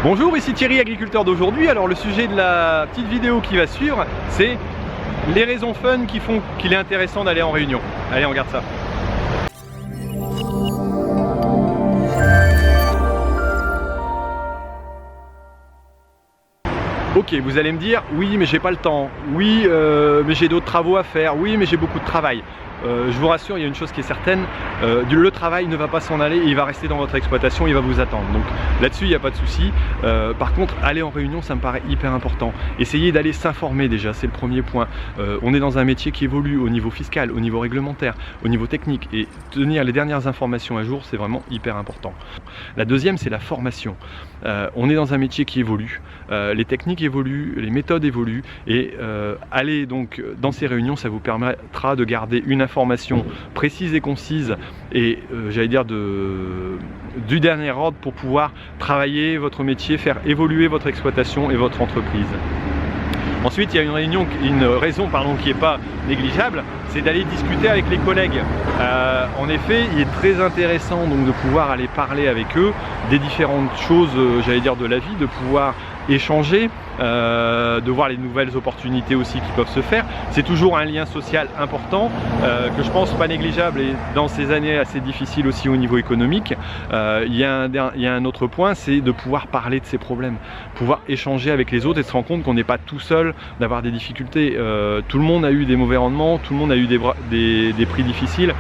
Bonjour, ici Thierry, agriculteur d'aujourd'hui. Alors le sujet de la petite vidéo qui va suivre, c'est les raisons fun qui font qu'il est intéressant d'aller en réunion. Allez, on regarde ça. Ok, vous allez me dire, oui mais j'ai pas le temps, oui mais j'ai d'autres travaux à faire, oui mais j'ai beaucoup de travail. Je vous rassure, il y a une chose qui est certaine, le travail ne va pas s'en aller, il va rester dans votre exploitation, il va vous attendre. Donc là-dessus, il n'y a pas de souci. Par contre, aller en réunion, ça me paraît hyper important. Essayez d'aller s'informer déjà, c'est le premier point. On est dans un métier qui évolue au niveau fiscal, au niveau réglementaire, au niveau technique. Et tenir les dernières informations à jour, c'est vraiment hyper important. La deuxième, c'est la formation. On est dans un métier qui évolue, les techniques évoluent, les méthodes évoluent. Et aller donc dans ces réunions, ça vous permettra de garder une information précise et concise et j'allais dire du dernier ordre pour pouvoir travailler votre métier, faire évoluer votre exploitation et votre entreprise. Ensuite, il y a une raison qui n'est pas négligeable, c'est d'aller discuter avec les collègues. En effet, il est très intéressant donc de pouvoir aller parler avec eux des différentes choses, j'allais dire de la vie, de pouvoir échanger, de voir les nouvelles opportunités aussi qui peuvent se faire. C'est toujours un lien social important que je pense pas négligeable et dans ces années assez difficiles aussi au niveau économique. Il y a un autre point, c'est de pouvoir parler de ses problèmes, pouvoir échanger avec les autres et se rendre compte qu'on n'est pas tout seul, d'avoir des difficultés. Tout le monde a eu des mauvais rendements, tout le monde a eu des prix difficiles.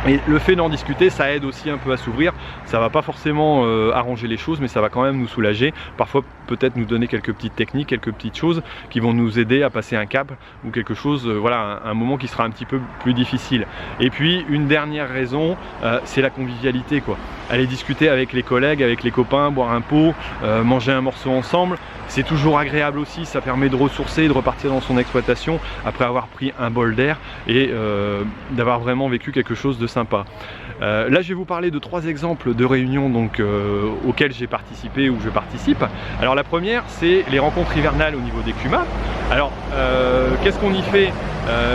Et le fait d'en discuter, ça aide aussi un peu à s'ouvrir. Ça va pas forcément arranger les choses, mais ça va quand même nous soulager. Parfois, peut-être nous donner quelques petites techniques, quelques petites choses qui vont nous aider à passer un cap ou quelque chose, voilà, un moment qui sera un petit peu plus difficile. Et puis, une dernière raison, c'est la convivialité, quoi. Aller discuter avec les collègues, avec les copains, boire un pot, manger un morceau ensemble. C'est toujours agréable aussi, ça permet de ressourcer, de repartir dans son exploitation après avoir pris un bol d'air et d'avoir vraiment vécu quelque chose de sympa. Là je vais vous parler de 3 exemples de réunions auxquelles j'ai participé ou je participe. Alors la première, c'est les rencontres hivernales au niveau des CUMA. Alors qu'est-ce qu'on y fait?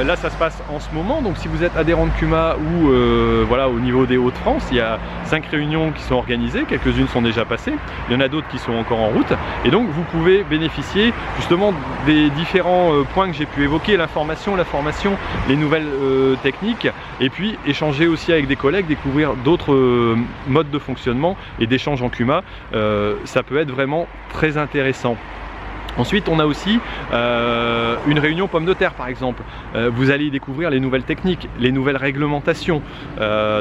Là ça se passe en ce moment, donc si vous êtes adhérent de CUMA ou voilà, au niveau des Hauts-de-France, il y a 5 réunions qui sont organisées, quelques-unes sont déjà passées, il y en a d'autres qui sont encore en route, et donc vous pouvez bénéficier justement des différents points que j'ai pu évoquer, l'information, la formation, les nouvelles techniques, et puis échanger aussi avec des collègues, découvrir d'autres modes de fonctionnement et d'échange en CUMA. Ça peut être vraiment très intéressant. Ensuite, on a aussi une réunion pommes de terre par exemple. Vous allez y découvrir les nouvelles techniques, les nouvelles réglementations.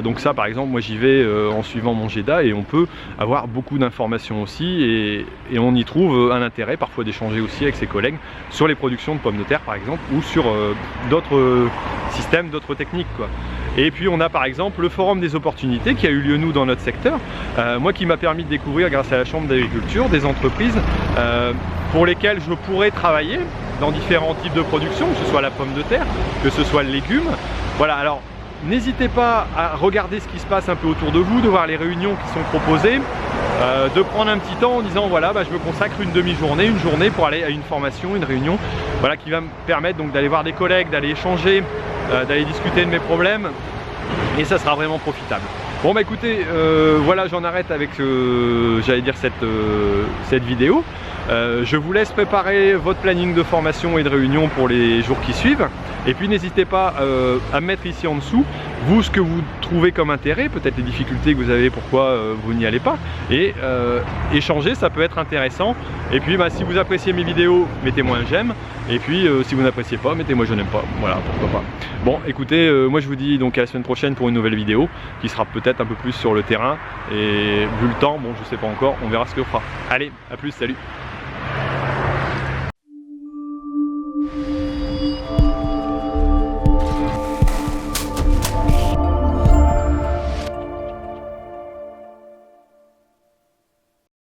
Donc ça par exemple, moi j'y vais en suivant mon GEDA et on peut avoir beaucoup d'informations aussi et on y trouve un intérêt parfois d'échanger aussi avec ses collègues sur les productions de pommes de terre par exemple ou sur d'autres systèmes, d'autres techniques, quoi. Et puis on a par exemple le forum des opportunités qui a eu lieu nous dans notre secteur, moi qui m'a permis de découvrir grâce à la chambre d'agriculture des entreprises pour lesquelles je pourrais travailler dans différents types de production, que ce soit la pomme de terre, que ce soit le légume. Voilà, alors n'hésitez pas à regarder ce qui se passe un peu autour de vous, de voir les réunions qui sont proposées, de prendre un petit temps en disant voilà, je me consacre une demi-journée, une journée pour aller à une formation, une réunion, voilà, qui va me permettre donc d'aller voir des collègues, d'aller échanger, d'aller discuter de mes problèmes et ça sera vraiment profitable. Bon bah écoutez, voilà, j'en arrête avec j'allais dire cette vidéo. Je vous laisse préparer votre planning de formation et de réunion pour les jours qui suivent. Et puis n'hésitez pas à mettre ici en dessous, vous, ce que vous trouvez comme intérêt, peut-être les difficultés que vous avez, pourquoi vous n'y allez pas. Et échanger, ça peut être intéressant. Et puis si vous appréciez mes vidéos, mettez-moi un j'aime. Et puis si vous n'appréciez pas, mettez-moi je n'aime pas. Voilà, pourquoi pas. Bon, écoutez, moi je vous dis donc à la semaine prochaine pour une nouvelle vidéo qui sera peut-être un peu plus sur le terrain. Et vu le temps, bon, je sais pas encore, on verra ce que fera. Allez, à plus, salut!